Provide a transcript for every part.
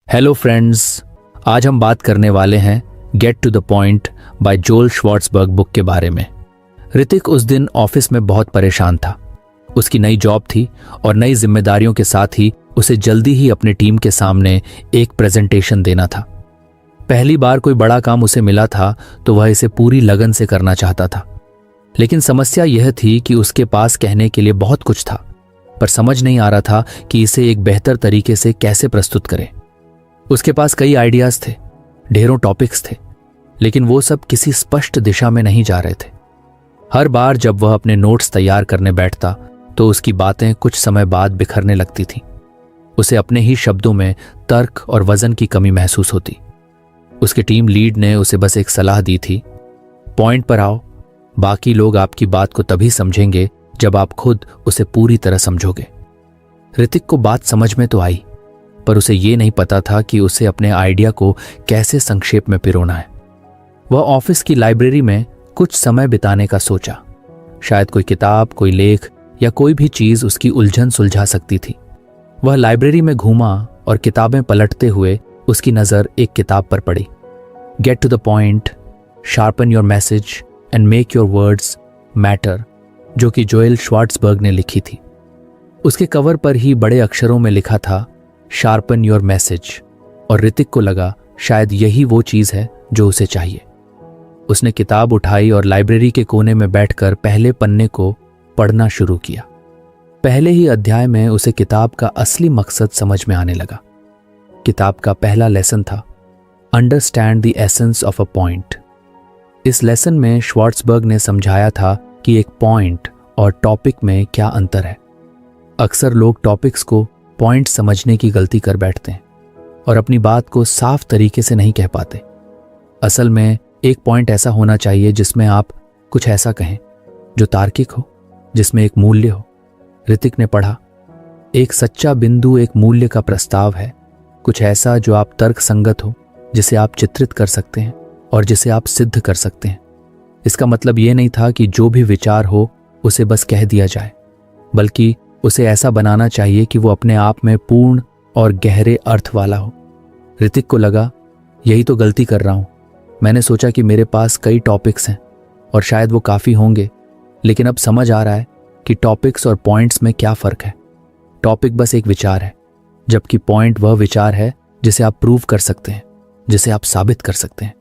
Hello friends, आज हम बात करने वाले हैं get to the point by Joel Schwartzberg book के बारे में। ऋतिक उस दिन ऑफिस में बहुत परेशान था। उसकी नई जॉब थी और नई जिम्मेदारियों के साथ ही उसे जल्दी ही अपनी टीम के सामने एक प्रेजेंटेशन देना था। पहली बार कोई बड़ा काम उसे मिला था तो वह इसे पूरी लगन से करना चाहता था। लेकिन समस्या यह थी कि उसके पास कहने के लिए बहुत कुछ था, पर समझ नहीं आ रहा था कि इसे एक बेहतर तरीके से कैसे प्रस्तुत करें। उसके पास कई आइडियाज थे, ढेरों टॉपिक्स थे, लेकिन वो सब किसी स्पष्ट दिशा में नहीं जा रहे थे। हर बार जब वह अपने नोट्स तैयार करने बैठता तो उसकी बातें कुछ समय बाद बिखरने लगती थीं। उसे अपने ही शब्दों में तर्क और वजन की कमी महसूस होती। उसके टीम लीड ने उसे बस एक सलाह दी थी, पॉइंट पर आओ, बाकी लोग आपकी बात को तभी समझेंगे जब आप खुद उसे पूरी तरह समझोगे। ऋतिक को बात समझ में तो आई, पर उसे ये नहीं पता था कि उसे अपने आइडिया को कैसे संक्षेप में पिरोना है। वह ऑफिस की लाइब्रेरी में कुछ समय बिताने का सोचा। शायद कोई किताब, कोई लेख या कोई भी चीज उसकी उलझन सुलझा सकती थी। वह लाइब्रेरी में घूमा और किताबें पलटते हुए उसकी नजर एक किताब पर पड़ी, get to the point, sharpen your message and make your words matter, जो कि जोएल श्वार्ट्जबर्ग ने लिखी थी। उसके कवर पर ही बड़े अक्षरों में लिखा था शार्पन योर मैसेज, और ऋतिक को लगा शायद यही वो चीज है जो उसे चाहिए। उसने किताब उठाई और लाइब्रेरी के कोने में बैठकर पहले पन्ने को पढ़ना शुरू किया। पहले ही अध्याय में उसे किताब का असली मकसद समझ में आने लगा। किताब का पहला लेसन था understand the essence of a point. इस लेसन में श्वार्ट्जबर्ग ने समझाया था कि एक पॉइंट और टॉपिक में क्या अंतर है। अक्सर लोग टॉपिक्स को पॉइंट समझने की गलती कर बैठते हैं और अपनी बात को साफ तरीके से नहीं कह पाते। असल में एक पॉइंट ऐसा होना चाहिए जिसमें आप कुछ ऐसा कहें जो तार्किक हो, जिसमें एक मूल्य हो। ऋतिक ने पढ़ा, एक सच्चा बिंदु एक मूल्य का प्रस्ताव है, कुछ ऐसा जो आप तर्क संगत हो, जिसे आप चित्रित कर सकते हैं और जिसे आप सिद्ध कर सकते हैं। इसका मतलब ये नहीं था कि जो भी विचार हो उसे बस कह दिया जाए, बल्कि उसे ऐसा बनाना चाहिए कि वो अपने आप में पूर्ण और गहरे अर्थ वाला हो। ऋतिक को लगा, यही तो गलती कर रहा हूं। मैंने सोचा कि मेरे पास कई टॉपिक्स हैं और शायद वो काफी होंगे, लेकिन अब समझ आ रहा है कि टॉपिक्स और पॉइंट्स में क्या फर्क है। टॉपिक बस एक विचार है, जबकि पॉइंट वह विचार है जिसे आप प्रूव कर सकते हैं, जिसे आप साबित कर सकते हैं।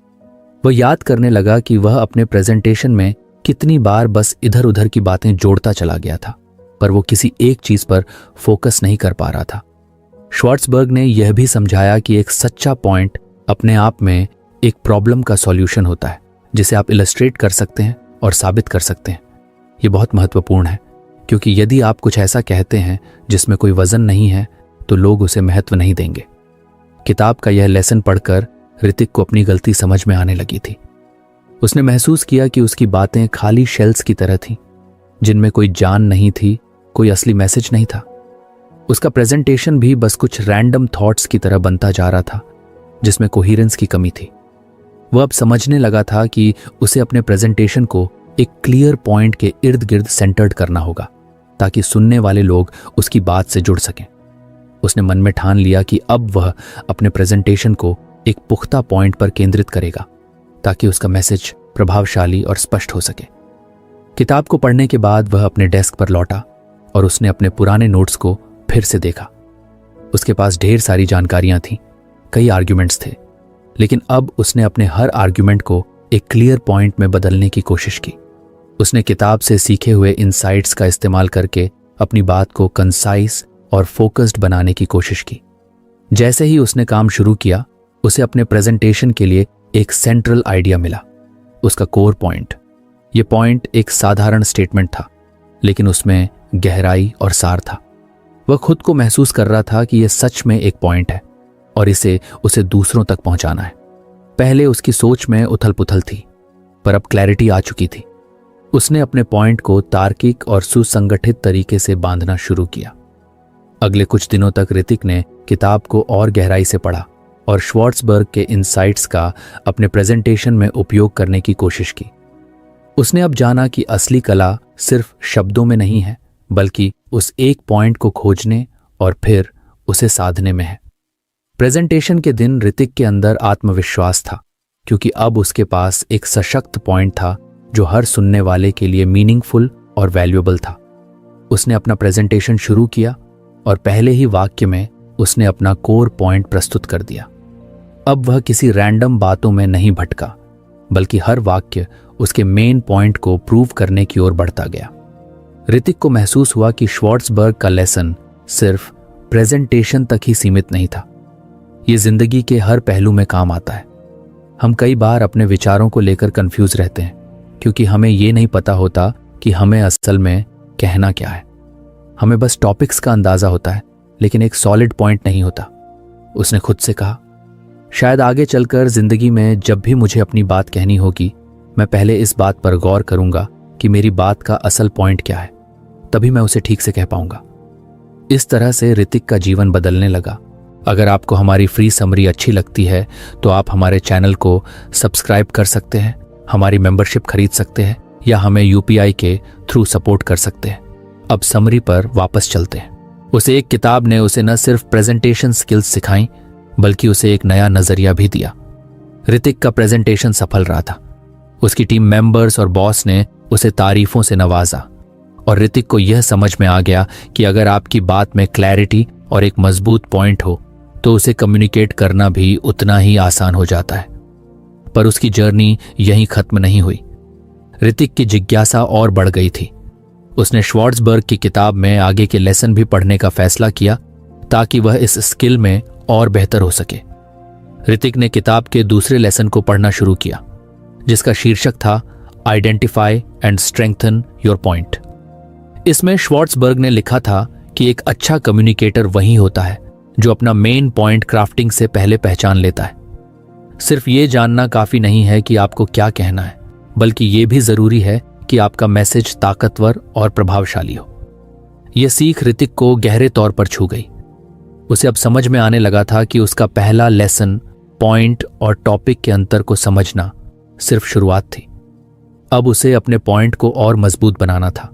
वह याद करने लगा कि वह अपने प्रेजेंटेशन में कितनी बार बस इधर उधर की बातें जोड़ता चला गया था, पर वो किसी एक चीज पर फोकस नहीं कर पा रहा था। श्वार्ट्जबर्ग ने यह भी समझाया कि एक सच्चा पॉइंट अपने आप में एक प्रॉब्लम का सॉल्यूशन होता है, जिसे आप इलस्ट्रेट कर सकते हैं और साबित कर सकते हैं। ये बहुत महत्वपूर्ण है, क्योंकि यदि आप कुछ ऐसा कहते हैं जिसमें कोई वजन नहीं है तो लोग उसे महत्व नहीं देंगे। किताब का यह लेसन पढ़कर ऋतिक को अपनी गलती समझ में आने लगी थी। उसने महसूस किया कि उसकी बातें खाली शेल्स की तरह थीं, जिनमें कोई जान नहीं थी, कोई असली मैसेज नहीं था। उसका प्रेजेंटेशन भी बस कुछ रैंडम थॉट्स की तरह बनता जा रहा था, जिसमें कोहेरेंस की कमी थी। वह अब समझने लगा था कि उसे अपने प्रेजेंटेशन को एक क्लियर पॉइंट के इर्द गिर्द सेंटर्ड करना होगा, ताकि सुनने वाले लोग उसकी बात से जुड़ सकें। उसने मन में ठान लिया कि अब वह अपने प्रेजेंटेशन को एक पुख्ता पॉइंट पर केंद्रित करेगा, ताकि उसका मैसेज प्रभावशाली और स्पष्ट हो सके। किताब को पढ़ने के बाद वह अपने डेस्क पर लौटा और उसने अपने पुराने नोट्स को फिर से देखा। उसके पास ढेर सारी जानकारियां थीं, कई आर्ग्यूमेंट्स थे, लेकिन अब उसने अपने हर आर्ग्यूमेंट को एक क्लियर पॉइंट में बदलने की कोशिश की। उसने किताब से सीखे हुए इनसाइट्स का इस्तेमाल करके अपनी बात को कंसाइज और फोकस्ड बनाने की कोशिश की। जैसे ही उसने काम शुरू किया, उसे अपने प्रेजेंटेशन के लिए एक सेंट्रल आइडिया मिला, उसका कोर पॉइंट। यह पॉइंट एक साधारण स्टेटमेंट था, लेकिन उसमें गहराई और सार था। वह खुद को महसूस कर रहा था कि यह सच में एक पॉइंट है और उसे दूसरों तक पहुंचाना है। पहले उसकी सोच में उथल पुथल थी, पर अब क्लैरिटी आ चुकी थी। उसने अपने पॉइंट को तार्किक और सुसंगठित तरीके से बांधना शुरू किया। अगले कुछ दिनों तक ऋतिक ने किताब को और गहराई से पढ़ा और श्वार्ट्जबर्ग के इनसाइट्स का अपने प्रेजेंटेशन में उपयोग करने की कोशिश की। उसने अब जाना कि असली कला सिर्फ शब्दों में नहीं है, बल्कि उस एक पॉइंट को खोजने और फिर उसे साधने में है। प्रेजेंटेशन के दिन ऋतिक के अंदर आत्मविश्वास था, क्योंकि अब उसके पास एक सशक्त पॉइंट था जो हर सुनने वाले के लिए मीनिंगफुल और वैल्यूएबल था। उसने अपना प्रेजेंटेशन शुरू किया और पहले ही वाक्य में उसने अपना कोर पॉइंट प्रस्तुत कर दिया। अब वह किसी रैंडम बातों में नहीं भटका, बल्कि हर वाक्य उसके मेन पॉइंट को प्रूव करने की ओर बढ़ता गया। ऋतिक को महसूस हुआ कि श्वार्ट्जबर्ग का लेसन सिर्फ प्रेजेंटेशन तक ही सीमित नहीं था, ये जिंदगी के हर पहलू में काम आता है। हम कई बार अपने विचारों को लेकर कंफ्यूज रहते हैं, क्योंकि हमें ये नहीं पता होता कि हमें असल में कहना क्या है। हमें बस टॉपिक्स का अंदाजा होता है, लेकिन एक सॉलिड पॉइंट नहीं होता। उसने खुद से कहा, शायद आगे चलकर जिंदगी में जब भी मुझे अपनी बात कहनी होगी, मैं पहले इस बात पर गौर करूंगा कि मेरी बात का असल पॉइंट क्या है, तभी मैं उसे ठीक से कह पाऊंगा। इस तरह से ऋतिक का जीवन बदलने लगा। अगर आपको हमारी फ्री समरी अच्छी लगती है तो आप हमारे चैनल को सब्सक्राइब कर सकते हैं, हमारी मेंबरशिप खरीद सकते हैं या हमें यूपीआई के थ्रू सपोर्ट कर सकते हैं। अब समरी पर वापस चलते हैं। उसे एक किताब ने उसे न सिर्फ प्रेजेंटेशन स्किल्स सिखाई, बल्कि उसे एक नया नजरिया भी दिया। ऋतिक का प्रेजेंटेशन सफल रहा था। उसकी टीम मेंबर्स और बॉस ने उसे तारीफों से नवाजा और ऋतिक को यह समझ में आ गया कि अगर आपकी बात में क्लैरिटी और एक मजबूत पॉइंट हो तो उसे कम्युनिकेट करना भी उतना ही आसान हो जाता है। पर उसकी जर्नी यहीं खत्म नहीं हुई। ऋतिक की जिज्ञासा और बढ़ गई थी। उसने श्वार्ट्जबर्ग की किताब में आगे के लेसन भी पढ़ने का फैसला किया ताकि वह इस स्किल में और बेहतर हो सके। ऋतिक ने किताब के दूसरे लेसन को पढ़ना शुरू किया, जिसका शीर्षक था identify and strengthen your point. इसमें श्वार्ट्जबर्ग ने लिखा था कि एक अच्छा कम्युनिकेटर वही होता है जो अपना मेन पॉइंट क्राफ्टिंग से पहले पहचान लेता है। सिर्फ ये जानना काफी नहीं है कि आपको क्या कहना है, बल्कि ये भी जरूरी है कि आपका मैसेज ताकतवर और प्रभावशाली हो। यह सीख ऋतिक को गहरे तौर पर छू गई। उसे अब समझ में आने लगा था कि उसका पहला लेसन पॉइंट और टॉपिक के अंतर को समझना सिर्फ शुरुआत थी। अब उसे अपने पॉइंट को और मजबूत बनाना था।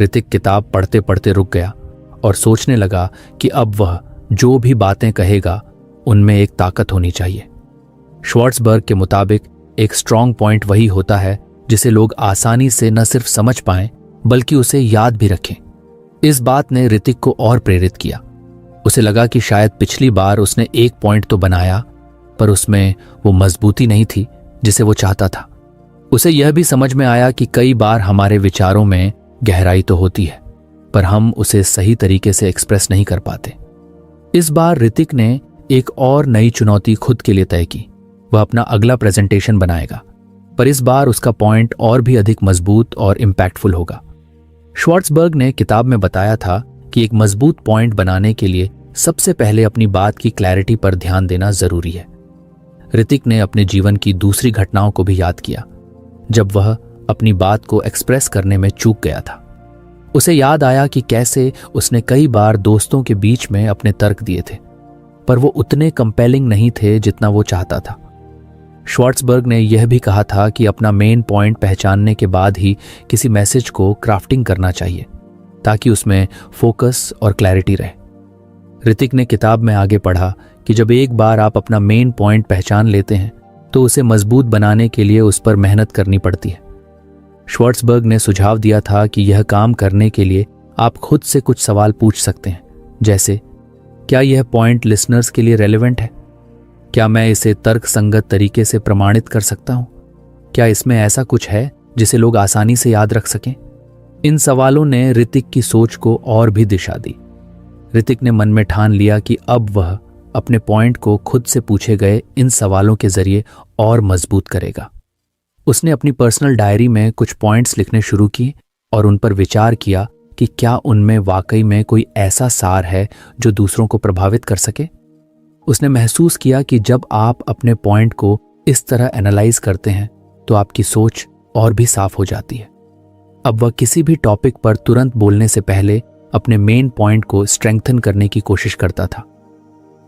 ऋतिक किताब पढ़ते पढ़ते रुक गया और सोचने लगा कि अब वह जो भी बातें कहेगा उनमें एक ताकत होनी चाहिए। श्वार्ट्जबर्ग के मुताबिक एक स्ट्रॉन्ग पॉइंट वही होता है जिसे लोग आसानी से न सिर्फ समझ पाएं बल्कि उसे याद भी रखें। इस बात ने ऋतिक को और प्रेरित किया। उसे लगा कि शायद पिछली बार उसने एक पॉइंट तो बनाया, पर उसमें वो मजबूती नहीं थी जिसे वो चाहता था। उसे यह भी समझ में आया कि कई बार हमारे विचारों में गहराई तो होती है, पर हम उसे सही तरीके से एक्सप्रेस नहीं कर पाते। इस बार ऋतिक ने एक और नई चुनौती खुद के लिए तय की। वह अपना अगला प्रेजेंटेशन बनाएगा, पर इस बार उसका पॉइंट और भी अधिक मजबूत और इम्पैक्टफुल होगा। श्वार्ट्जबर्ग ने किताब में बताया था कि एक मजबूत पॉइंट बनाने के लिए सबसे पहले अपनी बात की क्लैरिटी पर ध्यान देना जरूरी है। ऋतिक ने अपने जीवन की दूसरी घटनाओं को भी याद किया, जब वह अपनी बात को एक्सप्रेस करने में चूक गया था। उसे याद आया कि कैसे उसने कई बार दोस्तों के बीच में अपने तर्क दिए थे, पर वो उतने कंपेलिंग नहीं थे जितना वो चाहता था। श्वार्ट्जबर्ग ने यह भी कहा था कि अपना मेन पॉइंट पहचानने के बाद ही किसी मैसेज को क्राफ्टिंग करना चाहिए, ताकि उसमें फोकस और क्लैरिटी रहे। ऋतिक ने किताब में आगे पढ़ा कि जब एक बार आप अपना मेन पॉइंट पहचान लेते हैं तो उसे मजबूत बनाने के लिए उस पर मेहनत करनी पड़ती है। श्वार्ट्जबर्ग ने सुझाव दिया था कि यह काम करने के लिए आप खुद से कुछ सवाल पूछ सकते हैं, जैसे क्या यह पॉइंट लिसनर्स के लिए रेलेवेंट है? क्या मैं इसे तर्कसंगत तरीके से प्रमाणित कर सकता हूं? क्या इसमें ऐसा कुछ है जिसे लोग आसानी से याद रख सकें? इन सवालों ने ऋतिक की सोच को और भी दिशा दी। ऋतिक ने मन में ठान लिया कि अब वह अपने पॉइंट को खुद से पूछे गए इन सवालों के जरिए और मजबूत करेगा। उसने अपनी पर्सनल डायरी में कुछ पॉइंट्स लिखने शुरू किए और उन पर विचार किया कि क्या उनमें वाकई में कोई ऐसा सार है जो दूसरों को प्रभावित कर सके। उसने महसूस किया कि जब आप अपने पॉइंट को इस तरह एनालाइज करते हैं तो आपकी सोच और भी साफ हो जाती है। अब वह किसी भी टॉपिक पर तुरंत बोलने से पहले अपने मेन पॉइंट को स्ट्रेंथन करने की कोशिश करता था।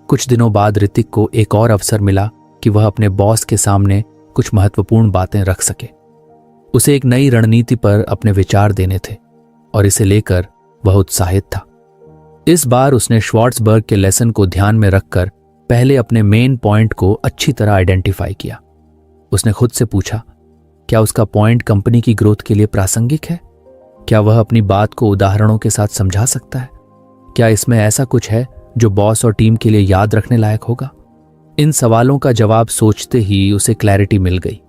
कुछ दिनों बाद ऋतिक को एक और अवसर मिला कि वह अपने बॉस के सामने कुछ महत्वपूर्ण बातें रख सके। उसे एक नई रणनीति पर अपने विचार देने थे और इसे लेकर वह उत्साहित था। इस बार उसने श्वार्ट्जबर्ग के लेसन को ध्यान में रखकर पहले अपने मेन पॉइंट को अच्छी तरह आइडेंटिफाई किया। उसने खुद से पूछा, क्या उसका पॉइंट कंपनी की ग्रोथ के लिए प्रासंगिक है? क्या वह अपनी बात को उदाहरणों के साथ समझा सकता है? क्या इसमें ऐसा कुछ है जो बॉस और टीम के लिए याद रखने लायक होगा? इन सवालों का जवाब सोचते ही उसे क्लैरिटी मिल गई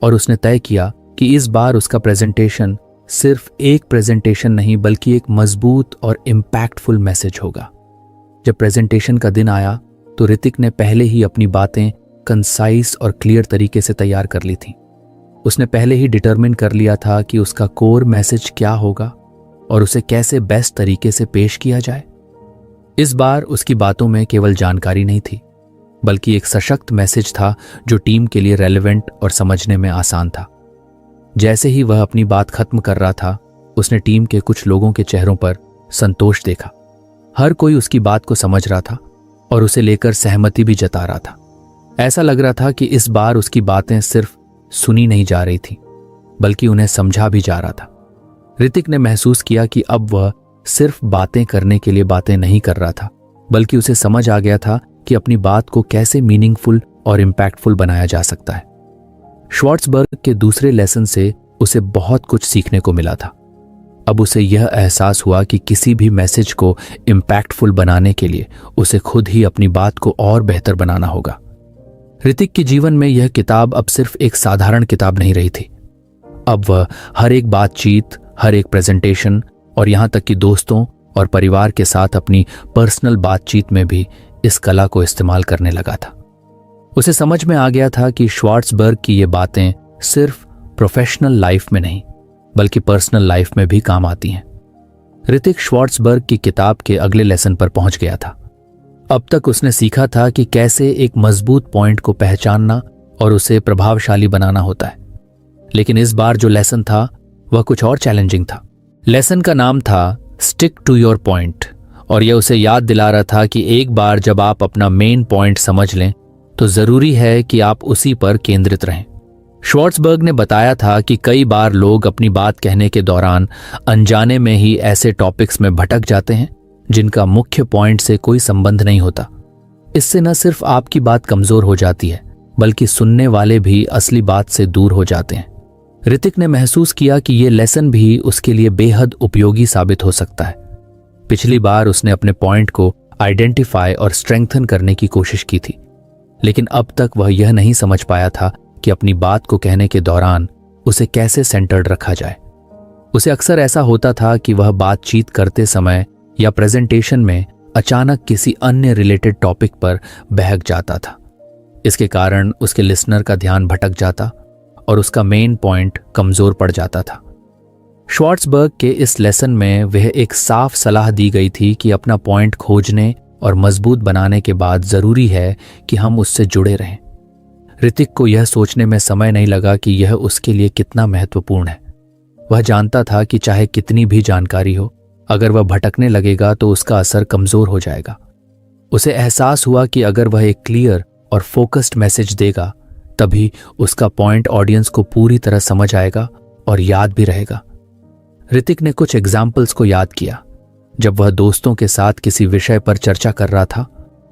और उसने तय किया कि इस बार उसका प्रेजेंटेशन सिर्फ एक प्रेजेंटेशन नहीं बल्कि एक मजबूत और इम्पैक्टफुल मैसेज होगा। जब प्रेजेंटेशन का दिन आया तो ऋतिक ने पहले ही अपनी बातें कंसाइज और क्लियर तरीके से तैयार कर ली थी। उसने पहले ही डिटरमिन कर लिया था कि उसका कोर मैसेज क्या होगा और उसे कैसे बेस्ट तरीके से पेश किया जाए। इस बार उसकी बातों में केवल जानकारी नहीं थी बल्कि एक सशक्त मैसेज था जो टीम के लिए रेलेवेंट और समझने में आसान था। जैसे ही वह अपनी बात खत्म कर रहा था, उसने टीम के कुछ लोगों के चेहरों पर संतोष देखा। हर कोई उसकी बात को समझ रहा था और उसे लेकर सहमति भी जता रहा था। ऐसा लग रहा था कि इस बार उसकी बातें सिर्फ सुनी नहीं जा रही थी बल्कि उन्हें समझा भी जा रहा था। ऋतिक ने महसूस किया कि अब वह सिर्फ बातें करने के लिए बातें नहीं कर रहा था बल्कि उसे समझ आ गया था कि अपनी बात को कैसे मीनिंगफुल और इम्पैक्टफुल बनाया जा सकता है। श्वार्ट्जबर्ग के दूसरे लेसन से उसे बहुत कुछ सीखने को मिला था। अब उसे यह एहसास हुआ कि किसी भी मैसेज को इम्पैक्टफुल बनाने के लिए उसे खुद ही अपनी बात को और बेहतर बनाना होगा। ऋतिक के जीवन में यह किताब अब सिर्फ एक साधारण किताब नहीं रही थी। अब वह हर एक बातचीत, हर एक प्रेजेंटेशन और यहां तक कि दोस्तों और परिवार के साथ अपनी पर्सनल बातचीत में भी इस कला को इस्तेमाल करने लगा था। उसे समझ में आ गया था कि श्वार्ट्जबर्ग की ये बातें सिर्फ प्रोफेशनल लाइफ में नहीं बल्कि पर्सनल लाइफ में भी काम आती हैं। ऋतिक श्वार्ट्जबर्ग की किताब के अगले लेसन पर पहुंच गया था। अब तक उसने सीखा था कि कैसे एक मजबूत पॉइंट को पहचानना और उसे प्रभावशाली बनाना होता है। लेकिन इस बार जो लेसन था वह कुछ और चैलेंजिंग था। लेसन का नाम था स्टिक टू योर पॉइंट और यह उसे याद दिला रहा था कि एक बार जब आप अपना मेन पॉइंट समझ लें तो जरूरी है कि आप उसी पर केंद्रित रहें। श्वार्ट्जबर्ग ने बताया था कि कई बार लोग अपनी बात कहने के दौरान अनजाने में ही ऐसे टॉपिक्स में भटक जाते हैं जिनका मुख्य पॉइंट से कोई संबंध नहीं होता। इससे न सिर्फ आपकी बात कमजोर हो जाती है बल्कि सुनने वाले भी असली बात से दूर हो जाते हैं। ऋतिक ने महसूस किया कि यह लेसन भी उसके लिए बेहद उपयोगी साबित हो सकता है। पिछली बार उसने अपने पॉइंट को आइडेंटिफाई और स्ट्रेंथन करने की कोशिश की थी, लेकिन अब तक वह यह नहीं समझ पाया था कि अपनी बात को कहने के दौरान उसे कैसे सेंटर्ड रखा जाए। उसे अक्सर ऐसा होता था कि वह बातचीत करते समय या प्रेजेंटेशन में अचानक किसी अन्य रिलेटेड टॉपिक पर बहक जाता था। इसके कारण उसके लिसनर का ध्यान भटक जाता और उसका मेन पॉइंट कमजोर पड़ जाता था। श्वार्ट्जबर्ग के इस लेसन में वह एक साफ सलाह दी गई थी कि अपना पॉइंट खोजने और मजबूत बनाने के बाद जरूरी है कि हम उससे जुड़े रहें। ऋतिक को यह सोचने में समय नहीं लगा कि यह उसके लिए कितना महत्वपूर्ण है। वह जानता था कि चाहे कितनी भी जानकारी हो, अगर वह भटकने लगेगा तो उसका असर कमजोर हो जाएगा। उसे एहसास हुआ कि अगर वह एक क्लियर और फोकस्ड मैसेज देगा तभी उसका पॉइंट ऑडियंस को पूरी तरह समझ आएगा और याद भी रहेगा। ऋतिक ने कुछ एग्जाम्पल्स को याद किया जब वह दोस्तों के साथ किसी विषय पर चर्चा कर रहा था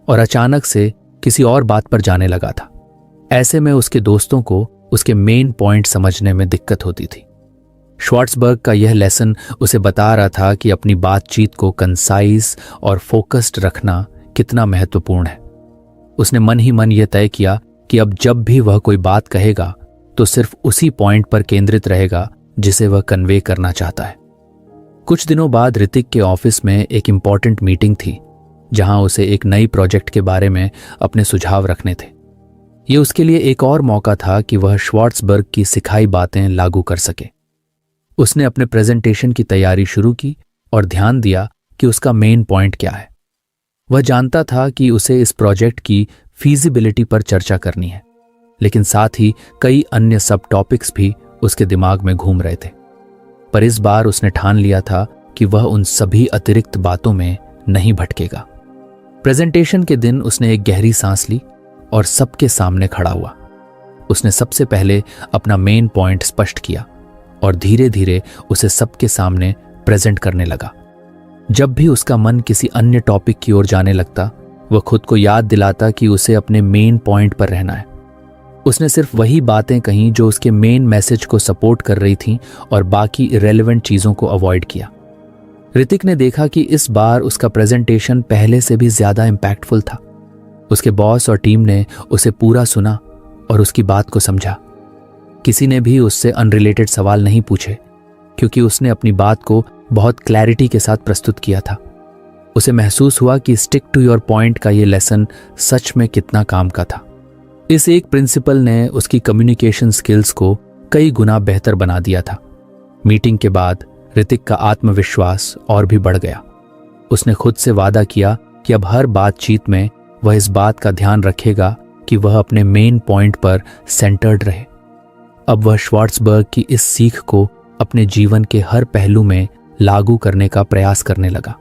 और अचानक से किसी और बात पर जाने लगा था। ऐसे में उसके दोस्तों को उसके मेन पॉइंट समझने में दिक्कत होती थी। श्वार्ट्जबर्ग का यह लेसन उसे बता रहा था कि अपनी बातचीत को कंसाइज और फोकस्ड रखना कितना महत्वपूर्ण है। उसने मन ही मन यह तय किया कि अब जब भी वह कोई बात कहेगा तो सिर्फ उसी पॉइंट पर केंद्रित रहेगा जिसे वह कन्वे करना चाहता है। कुछ दिनों बाद ऋतिक के ऑफिस में एक इंपॉर्टेंट मीटिंग थी जहां उसे एक नई प्रोजेक्ट के बारे में अपने सुझाव रखने थे। यह उसके लिए एक और मौका था कि वह श्वार्ट्जबर्ग की सिखाई बातें लागू कर सके। उसने अपने प्रेजेंटेशन की तैयारी शुरू की और ध्यान दिया कि उसका मेन पॉइंट क्या है। वह जानता था कि उसे इस प्रोजेक्ट की फीजिबिलिटी पर चर्चा करनी है, लेकिन साथ ही कई अन्य सब टॉपिक्स भी उसके दिमाग में घूम रहे थे। पर इस बार उसने ठान लिया था कि वह उन सभी अतिरिक्त बातों में नहीं भटकेगा। प्रेजेंटेशन के दिन उसने एक गहरी सांस ली और सबके सामने खड़ा हुआ। उसने सबसे पहले अपना मेन पॉइंट स्पष्ट किया और धीरे धीरे उसे सबके सामने प्रेजेंट करने लगा। जब भी उसका मन किसी अन्य टॉपिक की ओर जाने लगता वह खुद को याद दिलाता कि उसे अपने मेन पॉइंट पर रहना है। उसने सिर्फ वही बातें कहीं जो उसके मेन मैसेज को सपोर्ट कर रही थीं और बाकी इरेलेवेंट चीज़ों को अवॉइड किया। ऋतिक ने देखा कि इस बार उसका प्रेजेंटेशन पहले से भी ज़्यादा इम्पैक्टफुल था। उसके बॉस और टीम ने उसे पूरा सुना और उसकी बात को समझा। किसी ने भी उससे अनरिलेटेड सवाल नहीं पूछे क्योंकि उसने अपनी बात को बहुत क्लैरिटी के साथ प्रस्तुत किया था। उसे महसूस हुआ कि स्टिक टू योर पॉइंट का ये लेसन सच में कितना काम का था। इस एक प्रिंसिपल ने उसकी कम्युनिकेशन स्किल्स को कई गुना बेहतर बना दिया था। मीटिंग के बाद ऋतिक का आत्मविश्वास और भी बढ़ गया। उसने खुद से वादा किया कि अब हर बातचीत में वह इस बात का ध्यान रखेगा कि वह अपने मेन पॉइंट पर सेंटर्ड रहे। अब वह श्वार्ट्सबर्ग की इस सीख को अपने जीवन के हर पहलू में लागू करने का प्रयास करने लगा।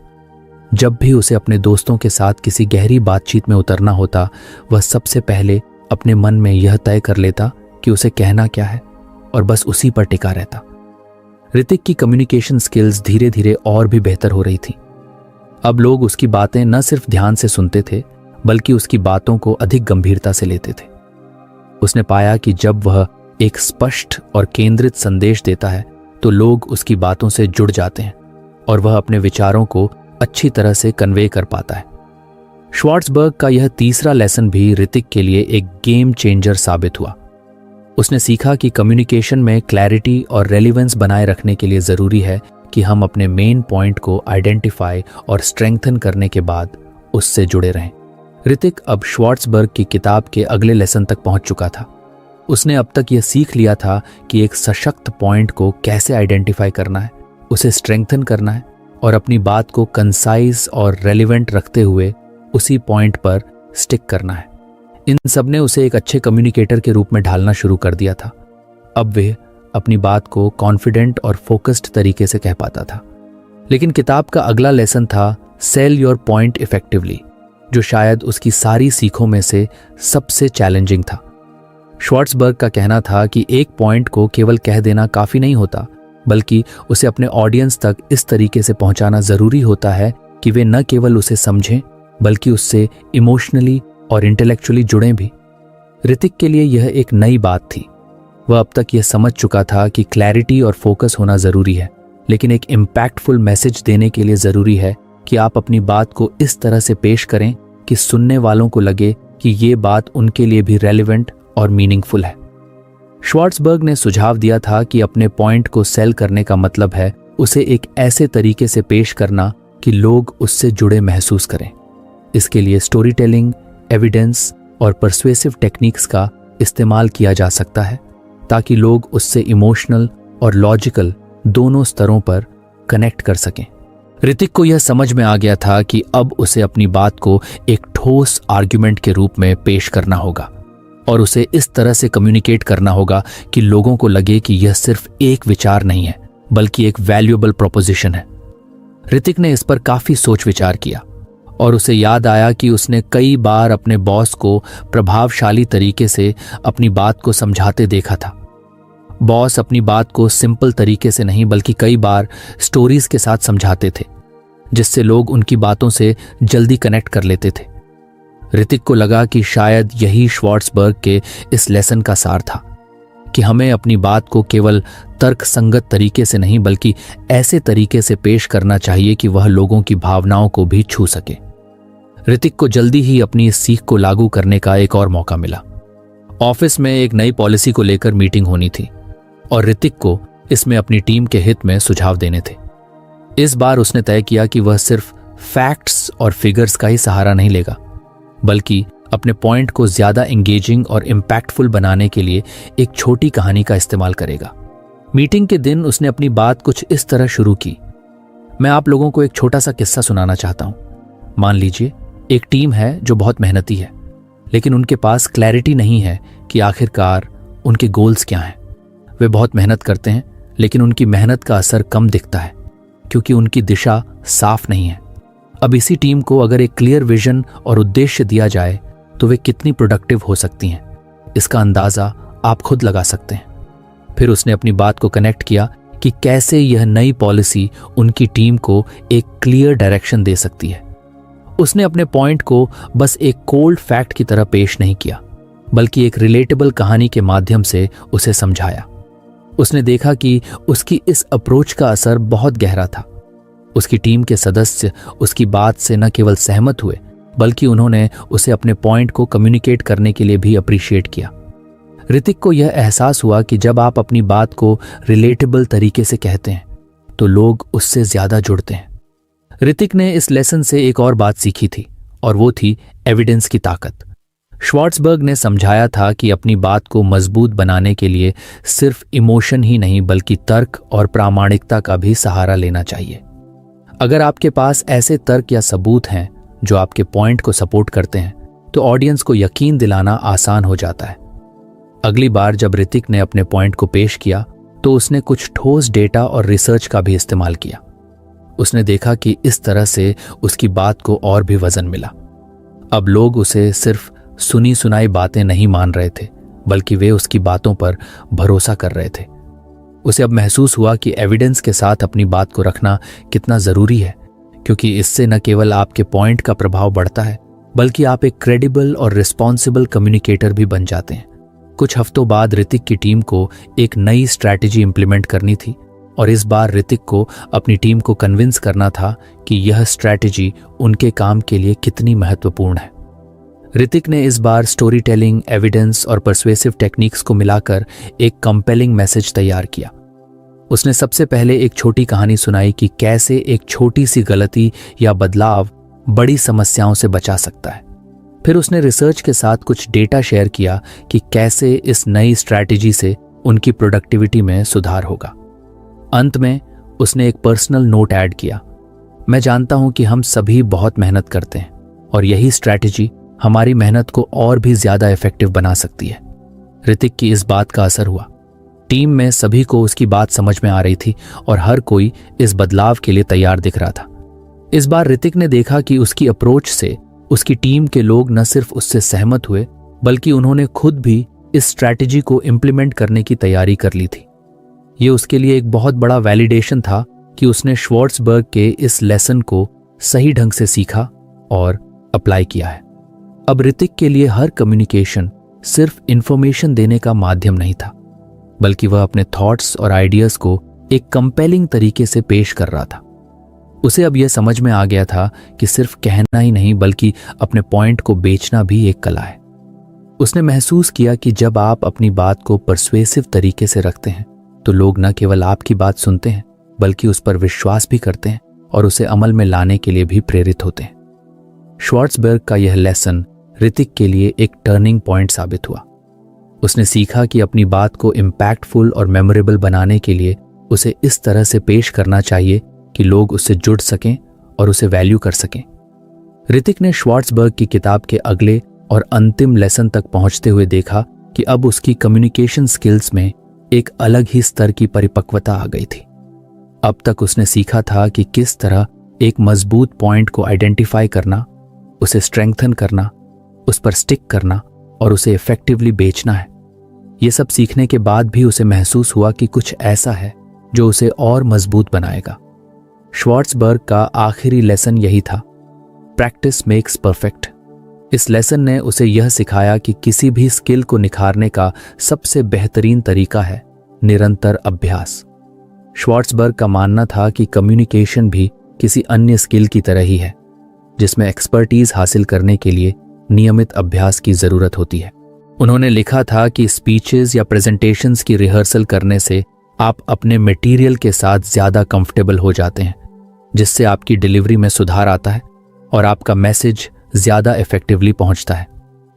जब भी उसे अपने दोस्तों के साथ किसी गहरी बातचीत में उतरना होता, वह सबसे पहले अपने मन में यह तय कर लेता कि उसे कहना क्या है और बस उसी पर टिका रहता। ऋतिक की कम्युनिकेशन स्किल्स धीरे धीरे और भी बेहतर हो रही थी। अब लोग उसकी बातें न सिर्फ ध्यान से सुनते थे बल्कि उसकी बातों को अधिक गंभीरता से लेते थे। उसने पाया कि जब वह एक स्पष्ट और केंद्रित संदेश देता है तो लोग उसकी बातों से जुड़ जाते हैं और वह अपने विचारों को अच्छी तरह से कन्वे कर पाता है। श्वार्ट्सबर्ग का यह तीसरा लेसन भी ऋतिक के लिए एक गेम चेंजर साबित हुआ। उसने सीखा कि कम्युनिकेशन में क्लैरिटी और रेलिवेंस बनाए रखने के लिए जरूरी है कि हम अपने मेन पॉइंट को आइडेंटिफाई और स्ट्रेंथन करने के बाद उससे जुड़े रहें। ऋतिक अब श्वार्ट्सबर्ग की किताब के अगले लेसन तक पहुंच चुका था। उसने अब तक यह सीख लिया था कि एक सशक्त पॉइंट को कैसे आइडेंटिफाई करना है, उसे स्ट्रेंथन करना है और अपनी बात को कंसाइज और रेलिवेंट रखते हुए उसी पॉइंट पर स्टिक करना है। इन सब ने उसे एक अच्छे कम्युनिकेटर के रूप में ढालना शुरू कर दिया था। अब वे अपनी बात को कॉन्फिडेंट और फोकस्ड तरीके से कह पाता था। लेकिन किताब का अगला लेसन था सेल योर पॉइंट इफेक्टिवली, जो शायद उसकी सारी सीखों में से सबसे चैलेंजिंग था। श्वार्ट्सबर्ग का कहना था कि एक पॉइंट को केवल कह देना काफी नहीं होता, बल्कि उसे अपने ऑडियंस तक इस तरीके से पहुंचाना जरूरी होता है कि वे न केवल उसे समझें बल्कि उससे इमोशनली और इंटेलेक्चुअली जुड़ें भी। ऋतिक के लिए यह एक नई बात थी। वह अब तक यह समझ चुका था कि क्लैरिटी और फोकस होना जरूरी है, लेकिन एक इम्पैक्टफुल मैसेज देने के लिए जरूरी है कि आप अपनी बात को इस तरह से पेश करें कि सुनने वालों को लगे कि ये बात उनके लिए भी रेलिवेंट और मीनिंगफुल है। श्वार्ट्सबर्ग ने सुझाव दिया था कि अपने पॉइंट को सेल करने का मतलब है उसे एक ऐसे तरीके से पेश करना कि लोग उससे जुड़े महसूस करें। इसके लिए स्टोरी टेलिंग, एविडेंस और परसुएसिव टेक्निक्स का इस्तेमाल किया जा सकता है ताकि लोग उससे इमोशनल और लॉजिकल दोनों स्तरों पर कनेक्ट कर सकें। ऋतिक को यह समझ में आ गया था कि अब उसे अपनी बात को एक ठोस आर्ग्यूमेंट के रूप में पेश करना होगा और उसे इस तरह से कम्युनिकेट करना होगा कि लोगों को लगे कि यह सिर्फ एक विचार नहीं है बल्कि एक वैल्यूएबल प्रोपोजिशन है। ऋतिक ने इस पर काफी सोच विचार किया और उसे याद आया कि उसने कई बार अपने बॉस को प्रभावशाली तरीके से अपनी बात को समझाते देखा था। बॉस अपनी बात को सिंपल तरीके से नहीं बल्कि कई बार स्टोरीज के साथ समझाते थे, जिससे लोग उनकी बातों से जल्दी कनेक्ट कर लेते थे। ऋतिक को लगा कि शायद यही श्वार्ट्सबर्ग के इस लेसन का सार था कि हमें अपनी बात को केवल तर्कसंगत तरीके से नहीं बल्कि ऐसे तरीके से पेश करना चाहिए कि वह लोगों की भावनाओं को भी छू सके। ऋतिक को जल्दी ही अपनी इस सीख को लागू करने का एक और मौका मिला। ऑफिस में एक नई पॉलिसी को लेकर मीटिंग होनी थी और ऋतिक को इसमें अपनी टीम के हित में सुझाव देने थे। इस बार उसने तय किया कि वह सिर्फ फैक्ट्स और फिगर्स का ही सहारा नहीं लेगा, बल्कि अपने पॉइंट को ज्यादा एंगेजिंग और इम्पैक्टफुल बनाने के लिए एक छोटी कहानी का इस्तेमाल करेगा। मीटिंग के दिन उसने अपनी बात कुछ इस तरह शुरू की। मैं आप लोगों को एक छोटा सा किस्सा सुनाना चाहता हूं। मान लीजिए एक टीम है जो बहुत मेहनती है, लेकिन उनके पास क्लैरिटी नहीं है कि आखिरकार उनके गोल्स क्या हैं। वे बहुत मेहनत करते हैं, लेकिन उनकी मेहनत का असर कम दिखता है क्योंकि उनकी दिशा साफ नहीं है। अब इसी टीम को अगर एक क्लियर विजन और उद्देश्य दिया जाए तो वे कितनी प्रोडक्टिव हो सकती हैं, इसका अंदाजा आप खुद लगा सकते हैं। फिर उसने अपनी बात को कनेक्ट किया कि कैसे यह नई पॉलिसी उनकी टीम को एक क्लियर डायरेक्शन दे सकती है। उसने अपने पॉइंट को बस एक कोल्ड फैक्ट की तरह पेश नहीं किया, बल्कि एक रिलेटेबल कहानी के माध्यम से उसे समझाया। उसने देखा कि उसकी इस अप्रोच का असर बहुत गहरा था। उसकी टीम के सदस्य उसकी बात से न केवल सहमत हुए, बल्कि उन्होंने उसे अपने पॉइंट को कम्युनिकेट करने के लिए भी अप्रिशिएट किया। ऋतिक को यह एहसास हुआ कि जब आप अपनी बात को रिलेटेबल तरीके से कहते हैं तो लोग उससे ज्यादा जुड़ते हैं। ऋतिक ने इस लेसन से एक और बात सीखी थी, और वो थी एविडेंस की ताकत। श्वार्ट्जबर्ग ने समझाया था कि अपनी बात को मजबूत बनाने के लिए सिर्फ इमोशन ही नहीं, बल्कि तर्क और प्रामाणिकता का भी सहारा लेना चाहिए। अगर आपके पास ऐसे तर्क या सबूत हैं जो आपके पॉइंट को सपोर्ट करते हैं, तो ऑडियंस को यकीन दिलाना आसान हो जाता है। अगली बार जब ऋतिक ने अपने पॉइंट को पेश किया, तो उसने कुछ ठोस डेटा और रिसर्च का भी इस्तेमाल किया। उसने देखा कि इस तरह से उसकी बात को और भी वजन मिला। अब लोग उसे सिर्फ सुनी सुनाई बातें नहीं मान रहे थे, बल्कि वे उसकी बातों पर भरोसा कर रहे थे। उसे अब महसूस हुआ कि एविडेंस के साथ अपनी बात को रखना कितना जरूरी है, क्योंकि इससे न केवल आपके पॉइंट का प्रभाव बढ़ता है, बल्कि आप एक क्रेडिबल और रिस्पॉन्सिबल कम्युनिकेटर भी बन जाते हैं। कुछ हफ्तों बाद ऋतिक की टीम को एक नई स्ट्रैटेजी इंप्लीमेंट करनी थी, और इस बार ऋतिक को अपनी टीम को कन्विंस करना था कि यह स्ट्रैटेजी उनके काम के लिए कितनी महत्वपूर्ण है। ऋतिक ने इस बार स्टोरी टेलिंग, एविडेंस और परसुएसिव टेक्निक्स को मिलाकर एक कंपेलिंग मैसेज तैयार किया। उसने सबसे पहले एक छोटी कहानी सुनाई कि कैसे एक छोटी सी गलती या बदलाव बड़ी समस्याओं से बचा सकता है। फिर उसने रिसर्च के साथ कुछ डेटा शेयर किया कि कैसे इस नई स्ट्रैटेजी से उनकी प्रोडक्टिविटी में सुधार होगा। अंत में उसने एक पर्सनल नोट ऐड किया, मैं जानता हूं कि हम सभी बहुत मेहनत करते हैं, और यही स्ट्रैटेजी हमारी मेहनत को और भी ज्यादा इफेक्टिव बना सकती है। ऋतिक की इस बात का असर हुआ। टीम में सभी को उसकी बात समझ में आ रही थी, और हर कोई इस बदलाव के लिए तैयार दिख रहा था। इस बार ऋतिक ने देखा कि उसकी अप्रोच से उसकी टीम के लोग न सिर्फ उससे सहमत हुए, बल्कि उन्होंने खुद भी इस स्ट्रैटेजी को इंप्लीमेंट करने की तैयारी कर ली थी। ये उसके लिए एक बहुत बड़ा वैलिडेशन था कि उसने श्वार्ट्जबर्ग के इस लेसन को सही ढंग से सीखा और अप्लाई किया है। अब ऋतिक के लिए हर कम्युनिकेशन सिर्फ इंफॉर्मेशन देने का माध्यम नहीं था, बल्कि वह अपने थॉट्स और आइडियाज को एक कंपेलिंग तरीके से पेश कर रहा था। उसे अब यह समझ में आ गया था कि सिर्फ कहना ही नहीं, बल्कि अपने पॉइंट को बेचना भी एक कला है। उसने महसूस किया कि जब आप अपनी बात को परसुएसिव तरीके से रखते हैं, तो लोग न केवल आपकी बात सुनते हैं, बल्कि उस पर विश्वास भी करते हैं और उसे अमल में लाने के लिए भी प्रेरित होते हैं। श्वार्ट्जबर्ग का यह लेसन ऋतिक के लिए एक टर्निंग पॉइंट साबित हुआ। उसने सीखा कि अपनी बात को इम्पैक्टफुल और मेमोरेबल बनाने के लिए उसे इस तरह से पेश करना चाहिए कि लोग उससे जुड़ सकें और उसे वैल्यू कर सकें। ऋतिक ने श्वार्ट्जबर्ग की किताब के अगले और अंतिम लेसन तक पहुंचते हुए देखा कि अब उसकी कम्युनिकेशन स्किल्स में एक अलग ही स्तर की परिपक्वता आ गई थी। अब तक उसने सीखा था कि किस तरह एक मजबूत पॉइंट को आइडेंटिफाई करना, उसे स्ट्रेंथन करना, उस पर स्टिक करना और उसे इफेक्टिवली बेचना है। ये सब सीखने के बाद भी उसे महसूस हुआ कि कुछ ऐसा है जो उसे और मजबूत बनाएगा। श्वार्ट्जबर्ग का आखिरी लेसन यही था, प्रैक्टिस मेक्स परफेक्ट। इस लेसन ने उसे यह सिखाया कि किसी भी स्किल को निखारने का सबसे बेहतरीन तरीका है निरंतर अभ्यास। श्वार्ट्जबर्ग का मानना था कि कम्युनिकेशन भी किसी अन्य स्किल की तरह ही है, जिसमें एक्सपर्टीज हासिल करने के लिए नियमित अभ्यास की जरूरत होती है। उन्होंने लिखा था कि स्पीचेस या प्रेजेंटेशंस की रिहर्सल करने से आप अपने मटेरियल के साथ ज्यादा कंफर्टेबल हो जाते हैं, जिससे आपकी डिलीवरी में सुधार आता है और आपका मैसेज ज्यादा इफेक्टिवली पहुंचता है।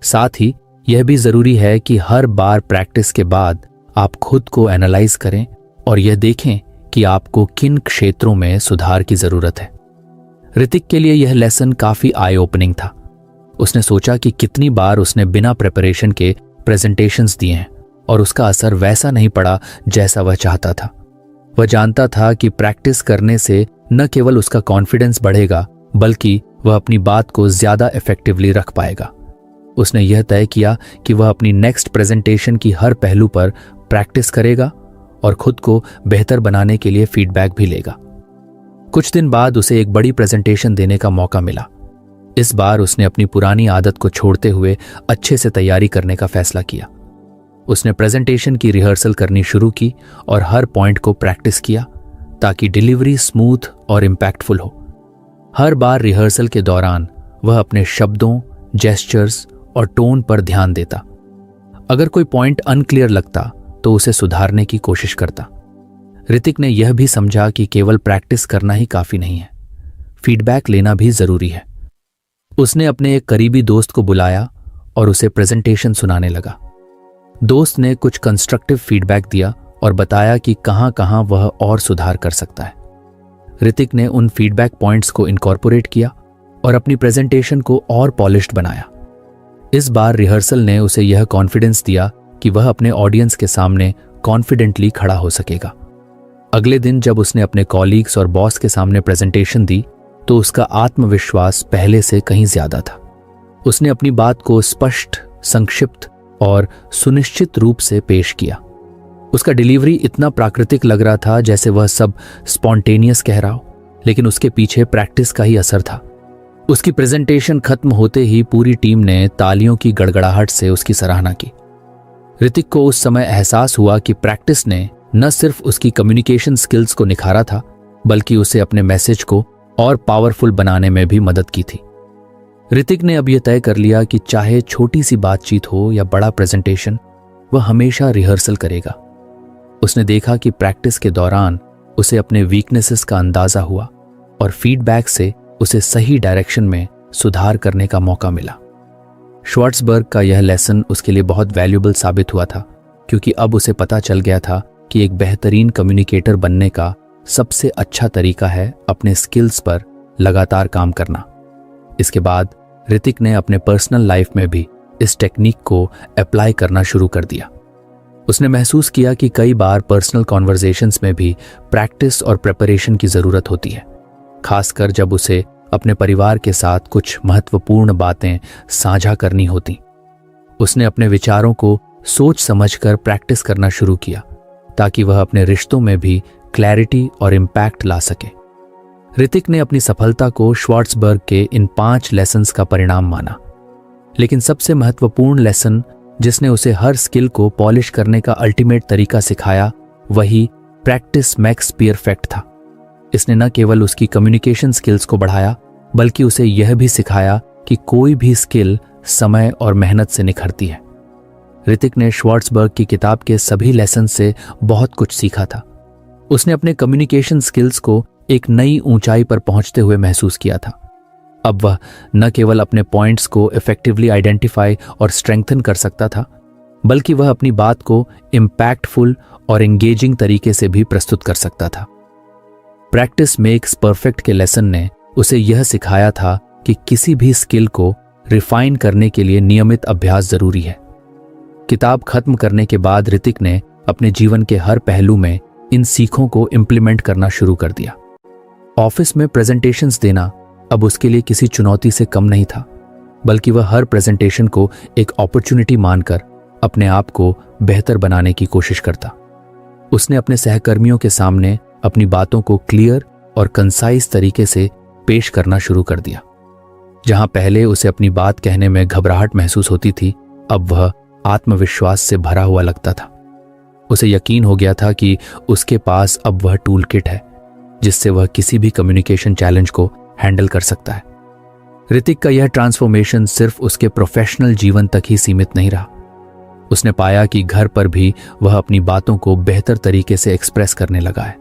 साथ ही यह भी जरूरी है कि हर बार प्रैक्टिस के बाद आप खुद को एनालाइज करें और यह देखें कि आपको किन क्षेत्रों में सुधार की जरूरत है। ऋतिक के लिए यह लेसन काफी आई ओपनिंग था। उसने सोचा कि कितनी बार उसने बिना प्रिपरेशन के प्रेजेंटेशंस दिए हैं और उसका असर वैसा नहीं पड़ा जैसा वह चाहता था। वह जानता था कि प्रैक्टिस करने से न केवल उसका कॉन्फिडेंस बढ़ेगा, बल्कि वह अपनी बात को ज्यादा इफेक्टिवली रख पाएगा। उसने यह तय किया कि वह अपनी नेक्स्ट प्रेजेंटेशन की हर पहलू पर प्रैक्टिस करेगा और खुद को बेहतर बनाने के लिए फीडबैक भी लेगा। कुछ दिन बाद उसे एक बड़ी प्रेजेंटेशन देने का मौका मिला। इस बार उसने अपनी पुरानी आदत को छोड़ते हुए अच्छे से तैयारी करने का फैसला किया। उसने प्रेजेंटेशन की रिहर्सल करनी शुरू की और हर पॉइंट को प्रैक्टिस किया ताकि डिलीवरी स्मूथ और इम्पैक्टफुल हो। हर बार रिहर्सल के दौरान वह अपने शब्दों, जेस्चर्स और टोन पर ध्यान देता। अगर कोई पॉइंट अनक्लियर लगता तो उसे सुधारने की कोशिश करता। ऋतिक ने यह भी समझा कि केवल प्रैक्टिस करना ही काफी नहीं है, फीडबैक लेना भी जरूरी है। उसने अपने एक करीबी दोस्त को बुलाया और उसे प्रेजेंटेशन सुनाने लगा। दोस्त ने कुछ कंस्ट्रक्टिव फीडबैक दिया और बताया कि कहां कहां वह और सुधार कर सकता है। ऋतिक ने उन फीडबैक पॉइंट्स को इनकॉर्पोरेट किया और अपनी प्रेजेंटेशन को और पॉलिश्ड बनाया। इस बार रिहर्सल ने उसे यह कॉन्फिडेंस दिया कि वह अपने ऑडियंस के सामने कॉन्फिडेंटली खड़ा हो सकेगा। अगले दिन जब उसने अपने कॉलीग्स और बॉस के सामने प्रेजेंटेशन दी तो उसका आत्मविश्वास पहले से कहीं ज्यादा था। उसने अपनी बात को स्पष्ट, संक्षिप्त और सुनिश्चित रूप से पेश किया। उसका डिलीवरी इतना प्राकृतिक लग रहा था जैसे वह सब स्पॉन्टेनियस कह रहा हो, लेकिन उसके पीछे प्रैक्टिस का ही असर था। उसकी प्रेजेंटेशन खत्म होते ही पूरी टीम ने तालियों की गड़गड़ाहट से उसकी सराहना की। ऋतिक को उस समय एहसास हुआ कि प्रैक्टिस ने न सिर्फ उसकी कम्युनिकेशन स्किल्स को निखारा था, बल्कि उसे अपने मैसेज को और पावरफुल बनाने में भी मदद की थी। ऋतिक ने अब यह तय कर लिया कि चाहे छोटी सी बातचीत हो या बड़ा प्रेजेंटेशन, वह हमेशा रिहर्सल करेगा। उसने देखा कि प्रैक्टिस के दौरान उसे अपने वीकनेसेस का अंदाजा हुआ और फीडबैक से उसे सही डायरेक्शन में सुधार करने का मौका मिला। श्वार्ट्सबर्ग का यह लेसन उसके लिए बहुत वैल्यूएबल साबित हुआ था, क्योंकि अब उसे पता चल गया था कि एक बेहतरीन कम्युनिकेटर बनने का सबसे अच्छा तरीका है अपने स्किल्स पर लगातार काम करना। इसके बाद ऋतिक ने अपने पर्सनल लाइफ में भी इस टेक्निक को अप्लाई करना शुरू कर दिया। उसने महसूस किया कि कई बार पर्सनल कॉन्वर्सेशंस में भी प्रैक्टिस और प्रिपरेशन की जरूरत होती है, खासकर जब उसे अपने परिवार के साथ कुछ महत्वपूर्ण बातें साझा करनी होती। उसने अपने विचारों को सोच समझकर प्रैक्टिस करना शुरू किया ताकि वह अपने रिश्तों में भी क्लैरिटी और इम्पैक्ट ला सके। ऋतिक ने अपनी सफलता को श्वार्ट्सबर्ग के इन 5 लेसन्स का परिणाम माना, लेकिन सबसे महत्वपूर्ण लेसन जिसने उसे हर स्किल को पॉलिश करने का अल्टीमेट तरीका सिखाया, वही प्रैक्टिस मेक्स परफेक्ट था। इसने न केवल उसकी कम्युनिकेशन स्किल्स को बढ़ाया, बल्कि उसे यह भी सिखाया कि कोई भी स्किल समय और मेहनत से निखरती है। ऋतिक ने श्वार्ट्सबर्ग की किताब के सभी लेसन से बहुत कुछ सीखा था। उसने अपने कम्युनिकेशन स्किल्स को एक नई ऊंचाई पर पहुंचते हुए महसूस किया था। अब वह न केवल अपने पॉइंट्स को इफेक्टिवली आइडेंटिफाई और स्ट्रेंथन कर सकता था, बल्कि वह अपनी बात को इम्पैक्टफुल और एंगेजिंग तरीके से भी प्रस्तुत कर सकता था। प्रैक्टिस मेक्स परफेक्ट के लेसन ने उसे यह सिखाया था कि किसी भी स्किल को रिफाइन करने के लिए नियमित अभ्यास जरूरी है। किताब खत्म करने के बाद ऋतिक ने अपने जीवन के हर पहलू में इन सीखों को इम्प्लीमेंट करना शुरू कर दिया। ऑफिस में प्रेजेंटेशंस देना अब उसके लिए किसी चुनौती से कम नहीं था, बल्कि वह हर प्रेजेंटेशन को एक अपॉर्चुनिटी मानकर अपने आप को बेहतर बनाने की कोशिश करता। उसने अपने सहकर्मियों के सामने अपनी बातों को क्लियर और कंसाइज तरीके से पेश करना शुरू कर दिया। जहां पहले उसे अपनी बात कहने में घबराहट महसूस होती थी, अब वह आत्मविश्वास से भरा हुआ लगता था। उसे यकीन हो गया था कि उसके पास अब वह टूल किट है जिससे वह किसी भी कम्युनिकेशन चैलेंज को हैंडल कर सकता है। ऋतिक का यह ट्रांसफॉर्मेशन सिर्फ उसके प्रोफेशनल जीवन तक ही सीमित नहीं रहा। उसने पाया कि घर पर भी वह अपनी बातों को बेहतर तरीके से एक्सप्रेस करने लगा है।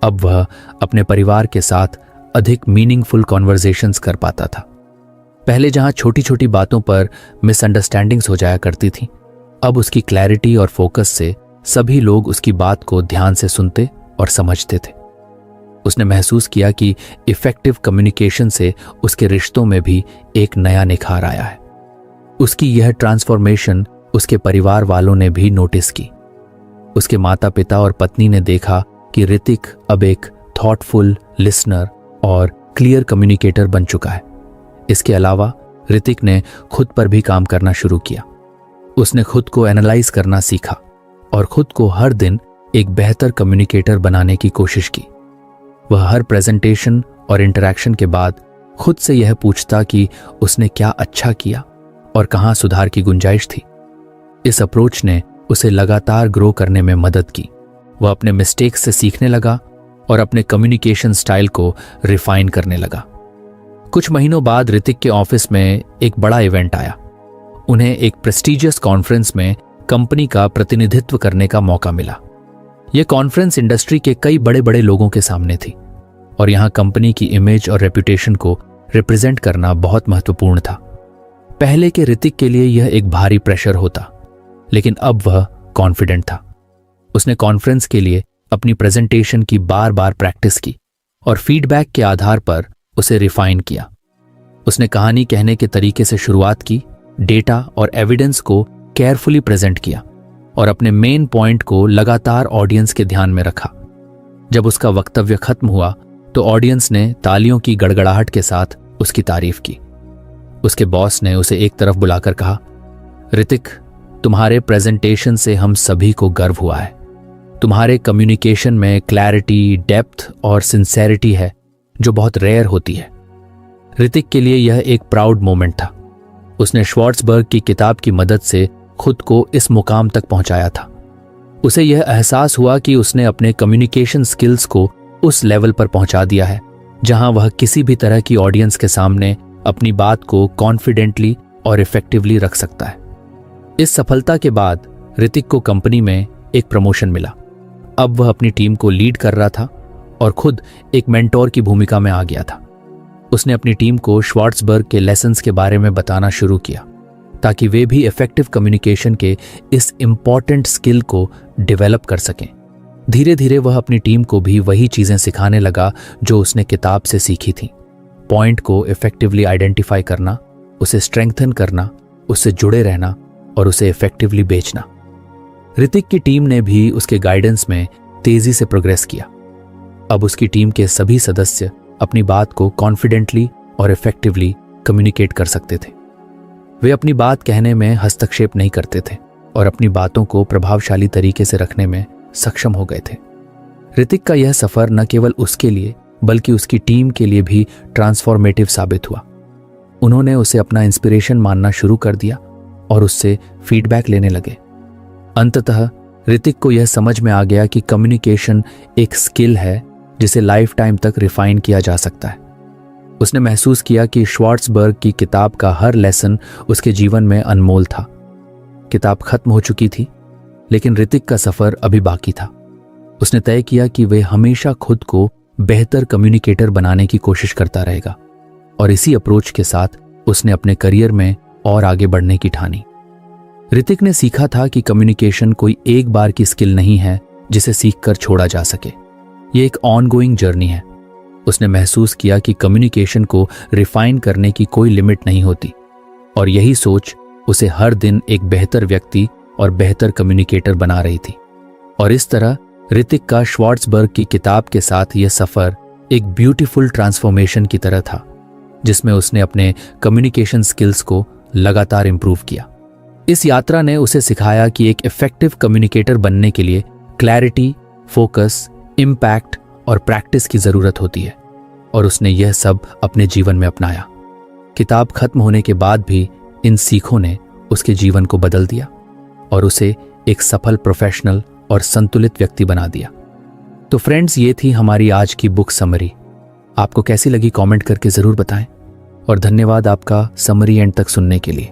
अब वह अपने परिवार के साथ अधिक मीनिंगफुल कॉन्वर्सेशंस कर पाता था। पहले जहां छोटी छोटी बातों पर मिसअंडरस्टैंडिंग्स हो जाया करती थी, अब उसकी क्लैरिटी और फोकस से सभी लोग उसकी बात को ध्यान से सुनते और समझते थे। उसने महसूस किया कि इफेक्टिव कम्युनिकेशन से उसके रिश्तों में भी एक नया निखार आया है। उसकी यह ट्रांसफॉर्मेशन उसके परिवार वालों ने भी नोटिस की। उसके माता पिता और पत्नी ने देखा कि ऋतिक अब एक थॉटफुल लिसनर और क्लियर कम्युनिकेटर बन चुका है। इसके अलावा ऋतिक ने खुद पर भी काम करना शुरू किया। उसने खुद को एनालाइज करना सीखा और खुद को हर दिन एक बेहतर कम्युनिकेटर बनाने की कोशिश की। वह हर प्रेजेंटेशन और इंटरैक्शन के बाद खुद से यह पूछता कि उसने क्या अच्छा किया और कहाँ सुधार की गुंजाइश थी। इस अप्रोच ने उसे लगातार ग्रो करने में मदद की। वह अपने मिस्टेक्स से सीखने लगा और अपने कम्युनिकेशन स्टाइल को रिफाइन करने लगा। कुछ महीनों बाद ऋतिक के ऑफिस में एक बड़ा इवेंट आया। उन्हें एक प्रेस्टीजियस कॉन्फ्रेंस में कंपनी का प्रतिनिधित्व करने का मौका मिला। यह कॉन्फ्रेंस इंडस्ट्री के कई बड़े बड़े लोगों के सामने थी और यहां कंपनी की इमेज और रेपुटेशन को रिप्रेजेंट करना बहुत महत्वपूर्ण था। पहले के ऋतिक के लिए यह एक भारी प्रेशर होता, लेकिन अब वह कॉन्फिडेंट था। उसने कॉन्फ्रेंस के लिए अपनी प्रेजेंटेशन की बार बार प्रैक्टिस की और फीडबैक के आधार पर उसे रिफाइन किया। उसने कहानी कहने के तरीके से शुरुआत की, डेटा और एविडेंस को केयरफुली प्रेजेंट किया और अपने मेन पॉइंट को लगातार ऑडियंस के ध्यान में रखा। जब उसका वक्तव्य खत्म हुआ तो ऑडियंस ने तालियों की गड़गड़ाहट के साथ उसकी तारीफ की। उसके बॉस ने उसे एक तरफ बुलाकर कहा, ऋतिक, तुम्हारे प्रेजेंटेशन से हम सभी को गर्व हुआ है। तुम्हारे कम्युनिकेशन में क्लैरिटी, डेप्थ और सिंसेरिटी है जो बहुत रेयर होती है। ऋतिक के लिए यह एक प्राउड मोमेंट था। उसने श्वार्ट्जबर्ग की किताब की मदद से खुद को इस मुकाम तक पहुंचाया था। उसे यह एहसास हुआ कि उसने अपने कम्युनिकेशन स्किल्स को उस लेवल पर पहुंचा दिया है जहां वह किसी भी तरह की ऑडियंस के सामने अपनी बात को कॉन्फिडेंटली और इफेक्टिवली रख सकता है। इस सफलता के बाद ऋतिक को कंपनी में एक प्रमोशन मिला। अब वह अपनी टीम को लीड कर रहा था और खुद एक मेंटोर की भूमिका में आ गया था। उसने अपनी टीम को श्वार्ट्जबर्ग के लेसन्स के बारे में बताना शुरू किया ताकि वे भी इफेक्टिव कम्युनिकेशन के इस इंपॉर्टेंट स्किल को डेवलप कर सकें। धीरे धीरे वह अपनी टीम को भी वही चीजें सिखाने लगा जो उसने किताब से सीखी थी। पॉइंट को इफेक्टिवली आइडेंटिफाई करना, उसे स्ट्रेंथन करना, उससे जुड़े रहना और उसे इफेक्टिवली बेचना। ऋतिक की टीम ने भी उसके गाइडेंस में तेजी से प्रोग्रेस किया। अब उसकी टीम के सभी सदस्य अपनी बात को कॉन्फिडेंटली और इफेक्टिवली कम्युनिकेट कर सकते थे। वे अपनी बात कहने में हस्तक्षेप नहीं करते थे और अपनी बातों को प्रभावशाली तरीके से रखने में सक्षम हो गए थे। ऋतिक का यह सफर न केवल उसके लिए बल्कि उसकी टीम के लिए भी ट्रांसफॉर्मेटिव साबित हुआ। उन्होंने उसे अपना इंस्पिरेशन मानना शुरू कर दिया और उससे फीडबैक लेने लगे। अंततः ऋतिक को यह समझ में आ गया कि कम्युनिकेशन एक स्किल है जिसे लाइफ टाइम तक रिफाइन किया जा सकता है। उसने महसूस किया कि श्वार्ट्जबर्ग की किताब का हर लेसन उसके जीवन में अनमोल था। किताब खत्म हो चुकी थी, लेकिन ऋतिक का सफर अभी बाकी था। उसने तय किया कि वे हमेशा खुद को बेहतर कम्युनिकेटर बनाने की कोशिश करता रहेगा और इसी अप्रोच के साथ उसने अपने करियर में और आगे बढ़ने की ठानी। ऋतिक ने सीखा था कि कम्युनिकेशन कोई एक बार की स्किल नहीं है जिसे सीखकर छोड़ा जा सके। ये एक ऑनगोइंग जर्नी है। उसने महसूस किया कि कम्युनिकेशन को रिफाइन करने की कोई लिमिट नहीं होती और यही सोच उसे हर दिन एक बेहतर व्यक्ति और बेहतर कम्युनिकेटर बना रही थी। और इस तरह ऋतिक का श्वार्ट्जबर्ग की किताब के साथ यह सफर एक ब्यूटीफुल ट्रांसफॉर्मेशन की तरह था, जिसमें उसने अपने कम्युनिकेशन स्किल्स को लगातार इंप्रूव किया। इस यात्रा ने उसे सिखाया कि एक इफेक्टिव कम्युनिकेटर बनने के लिए क्लैरिटी, फोकस, इम्पैक्ट और प्रैक्टिस की जरूरत होती है और उसने यह सब अपने जीवन में अपनाया। किताब खत्म होने के बाद भी इन सीखों ने उसके जीवन को बदल दिया और उसे एक सफल प्रोफेशनल और संतुलित व्यक्ति बना दिया। तो फ्रेंड्स, ये थी हमारी आज की बुक समरी। आपको कैसी लगी कमेंट करके जरूर बताएं और धन्यवाद आपका समरी एंड तक सुनने के लिए।